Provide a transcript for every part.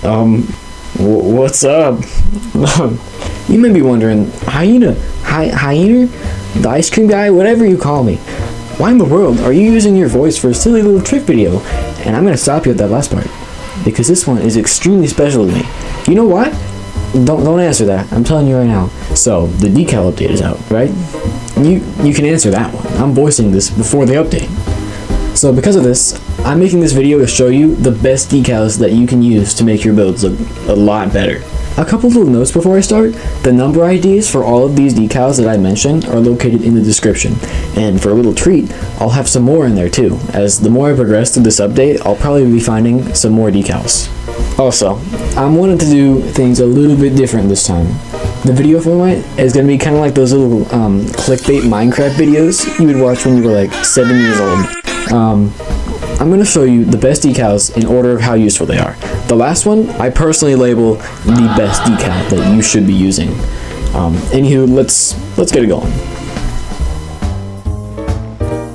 What's up? You may be wondering, Hyena, the ice cream guy, whatever you call me. Why in the world are you using your voice for a silly little trick video? And I'm gonna stop you at that last part, because this one is extremely special to me. You know what? Don't answer that. I'm telling you right now. So the decal update is out, right? You can answer that one. I'm voicing this before the update. So because of this, I'm making this video to show you the best decals that you can use to make your builds look a lot better. A couple little notes before I start. The number IDs for all of these decals that I mentioned are located in the description. And for a little treat, I'll have some more in there too, as the more I progress through this update, I'll probably be finding some more decals. Also, I'm wanting to do things a little bit different this time. The video format is going to be kind of like those little clickbait Minecraft videos you would watch when you were like 7 years old. I'm going to show you the best decals in order of how useful they are. The last one, I personally label the best decal that you should be using. Anywho, let's get it going.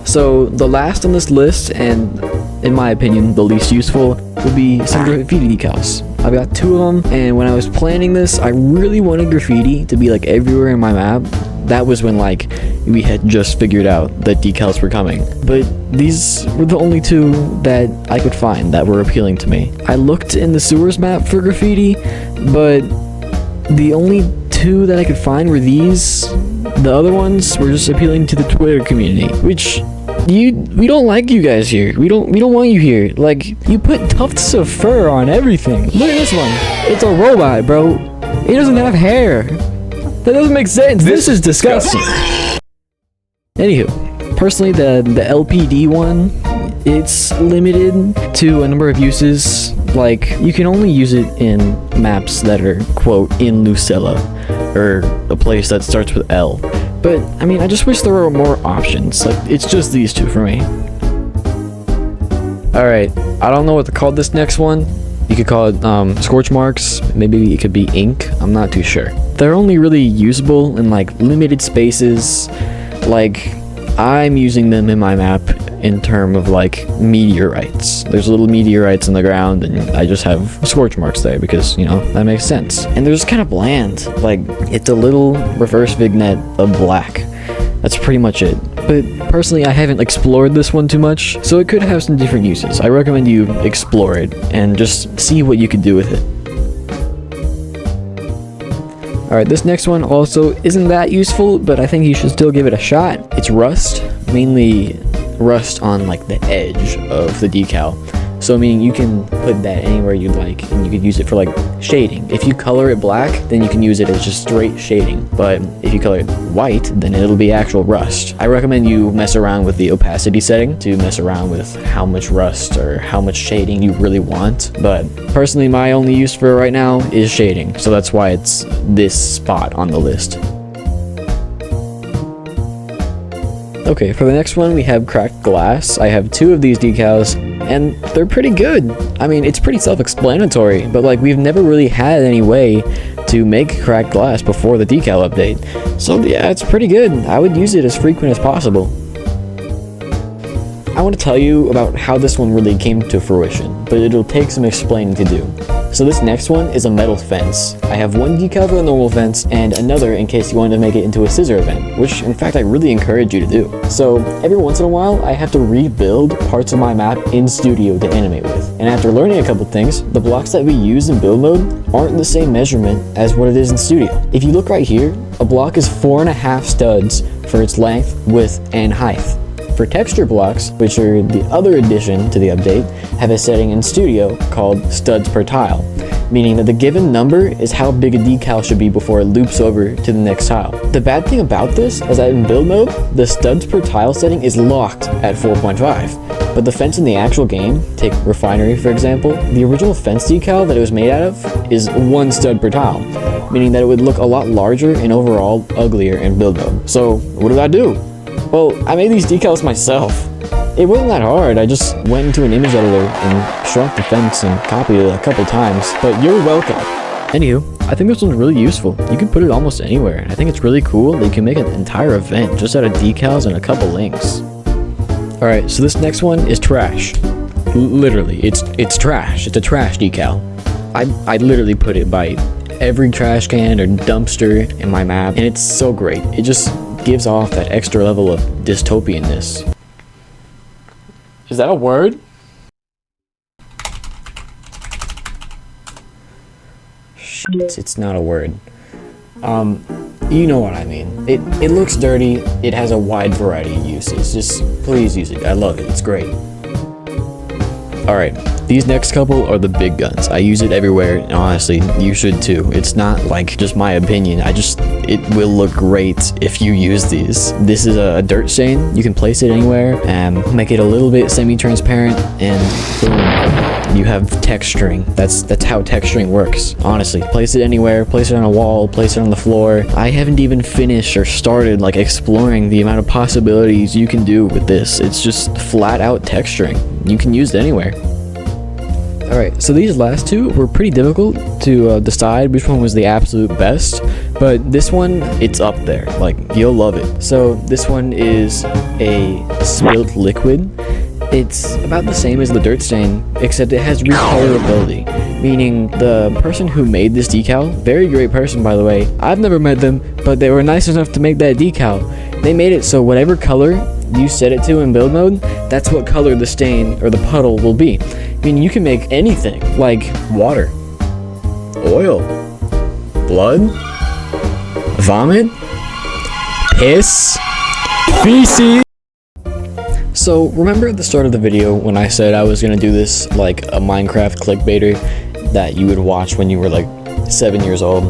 So the last on this list, and in my opinion the least useful, would be some graffiti decals. I've got 2 of them, and when I was planning this, I really wanted graffiti to be like everywhere in my map. That was when like we had just figured out that decals were coming. But these were the only 2 that I could find that were appealing to me. I looked in the sewers map for graffiti, but the only 2 that I could find were these. The other ones were just appealing to the Twitter community, which we don't like you guys here. We don't want you here. Like, you put tufts of fur on everything. Look at this one. It's a robot, bro. It doesn't have hair. That doesn't make sense. This is disgusting. Anywho, personally, the LPD one, it's limited to a number of uses. Like, you can only use it in maps that are, quote, in Lucilla, or a place that starts with L. But, I mean, I just wish there were more options. Like, it's just these 2 for me. Alright, I don't know what to call this next one. You could call it Scorch marks. Maybe it could be ink. I'm not too sure. They're only really usable in like limited spaces. Like, I'm using them in my map in terms of like meteorites. There's little meteorites in the ground, and I just have scorch marks there because, you know, that makes sense. And they're just kind of bland. Like, it's a little reverse vignette of black. That's pretty much it. But personally, I haven't explored this one too much, so it could have some different uses. I recommend you explore it and just see what you could do with it. Alright, this next one also isn't that useful, but I think you should still give it a shot. It's rust, mainly rust on like the edge of the decal. So meaning you can put that anywhere you like, and you could use it for like shading. If you color it black, then you can use it as just straight shading. But if you color it white, then it'll be actual rust. I recommend you mess around with the opacity setting to mess around with how much rust or how much shading you really want. But personally, my only use for it right now is shading, so that's why it's this spot on the list. Okay, for the next one we have cracked glass. I have 2 of these decals, and they're pretty good. I mean, it's pretty self-explanatory, but like, we've never really had any way to make cracked glass before the decal update. So yeah, it's pretty good. I would use it as frequent as possible. I want to tell you about how this one really came to fruition, but it'll take some explaining to do. So this next one is a metal fence. I have 1 decal for a normal fence and another in case you want to make it into a scissor event, which in fact I really encourage you to do. So every once in a while I have to rebuild parts of my map in studio to animate with. And after learning a couple things, the blocks that we use in build mode aren't the same measurement as what it is in studio. If you look right here, a block is 4.5 studs for its length, width, and height. For texture blocks, which are the other addition to the update, have a setting in Studio called studs per tile, meaning that the given number is how big a decal should be before it loops over to the next tile. The bad thing about this is that in build mode, the studs per tile setting is locked at 4.5, but the fence in the actual game, take Refinery for example, the original fence decal that it was made out of is 1 stud per tile, meaning that it would look a lot larger and overall uglier in build mode. So what did I do? Well, I made these decals myself. It wasn't that hard. I just went into an image editor and shrunk the fence and copied it a couple times, but you're welcome. Anywho, I think this one's really useful. You can put it almost anywhere. I think it's really cool that you can make an entire event just out of decals and a couple links. Alright, so this next one is trash. Literally, it's trash. It's a trash decal. I literally put it by every trash can or dumpster in my map, and it's so great. It just gives off that extra level of dystopianness. Is that a word? Shit, it's not a word. You know what I mean. It looks dirty, it has a wide variety of uses. Just please use it. I love it. It's great. Alright, these next couple are the big guns. I use it everywhere, and honestly, you should too. It's not like just my opinion. It will look great if you use these. This is a dirt stain. You can place it anywhere and make it a little bit semi-transparent, and boom, you have texturing. That's how texturing works. Honestly, place it anywhere, place it on a wall, place it on the floor. I haven't even finished or started like exploring the amount of possibilities you can do with this. It's just flat out texturing. You can use it anywhere. Alright, so these last two were pretty difficult to decide which one was the absolute best, but this one, it's up there. Like, you'll love it. So this one is a Spilt liquid. It's about the same as the dirt stain, except it has recolorability, meaning the person who made this decal, very great person by the way, I've never met them, but they were nice enough to make that decal. They made it so whatever color you set it to in build mode, that's what color the stain or the puddle will be. I mean, you can make anything, like water, oil, blood, vomit, piss, feces. So remember at the start of the video when I said I was gonna do this like a Minecraft clickbaiter that you would watch when you were like 7 years old?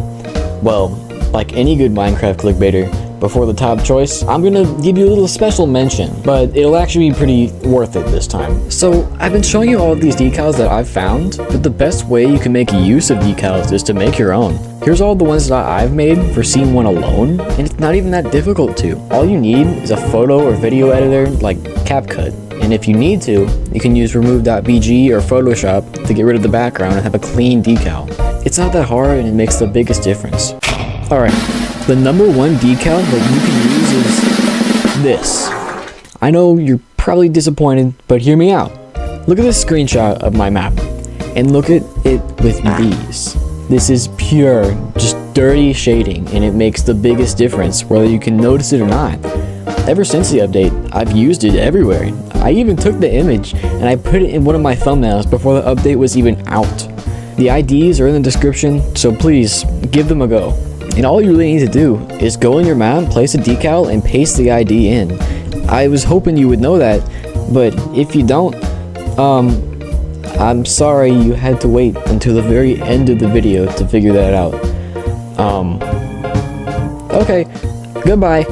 Well, like any good Minecraft clickbaiter, before the top choice, I'm gonna give you a little special mention, but it'll actually be pretty worth it this time. So I've been showing you all of these decals that I've found, but the best way you can make use of decals is to make your own. Here's all the ones that I've made for scene 1 alone, and it's not even that difficult to. All you need is a photo or video editor like CapCut, and if you need to, you can use remove.bg or Photoshop to get rid of the background and have a clean decal. It's not that hard and it makes the biggest difference. Alright, the number one decal that you can use is this. I know you're probably disappointed, but hear me out. Look at this screenshot of my map, and look at it with these. This is pure, just dirty shading, and it makes the biggest difference whether you can notice it or not. Ever since the update, I've used it everywhere. I even took the image and I put it in one of my thumbnails before the update was even out. The IDs are in the description, so please give them a go. And all you really need to do is go in your map, place a decal, and paste the ID in. I was hoping you would know that, but if you don't, I'm sorry you had to wait until the very end of the video to figure that out. Okay, goodbye.